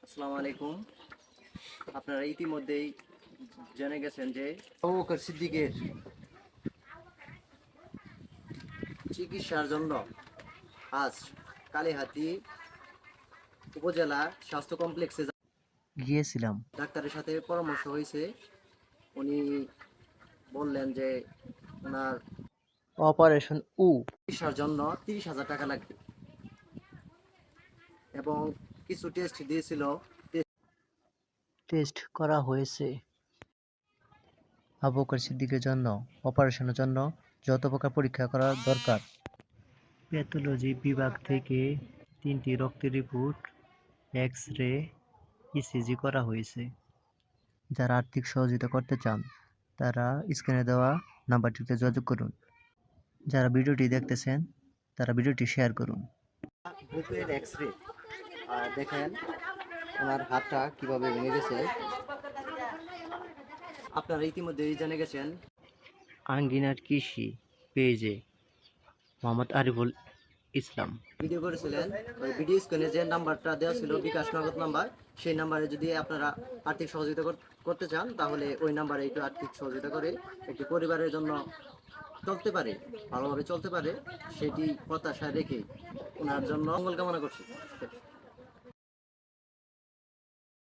আসসালামু আলাইকুম। আপনারা ইতিমধ্যেই জেনে গেছেন যে আবু বকর সিদ্দিকের চিকিৎসার জন্য আজ কালিহাতী উপজেলা স্বাস্থ্য কমপ্লেক্সে গিয়েছিলাম। ডাক্তারের সাথে পরামর্শ হয়েছে। উনি বললেন যে ওনার অপারেশন চিকিৎসার জন্য 30,000 টাকা লাগবে এবং কিছু টেস্ট দিয়েছিল। টেস্ট করা হয়েছে। আবু বকর সিদ্দিকের জন্য অপারেশনের জন্য যত প্রকার পরীক্ষা করা দরকার, প্যাথোলজি বিভাগ থেকে 3টি রক্তের রিপোর্ট, এক্স-রে, ইসিজি করা হয়েছে। যারা আর্থিক সহযোগিতা করতে চান তারা স্ক্রিনে দেওয়া নাম্বারটিতে যোগাযোগ করুন। যারা ভিডিওটি দেখতেছেন তারা ভিডিওটি শেয়ার করুন। বুকের এক্স-রে দেখেন ওনার হাতটা কিভাবে ভেঙে গেছে। আপনারা ইতিমধ্যেই জেনে গেছেন আঙ্গিনার কৃষি পেজে মোহাম্মদ আরিফুল ইসলাম ভিডিও করেছিলেন। ওই ভিডিও স্ক্রিনে যে নাম্বারটা দেওয়া ছিল বিকাশ নগদ নাম্বার, সেই নাম্বারে যদি আপনারা আর্থিক সহযোগিতা করতে চান তাহলে ওই নাম্বারে একটু আর্থিক সহযোগিতা করে একটি পরিবারের জন্য চলতে পারে, ভালোভাবে চলতে পারে, সেটি প্রত্যাশা রেখে ওনার জন্য মঙ্গল কামনা করছি।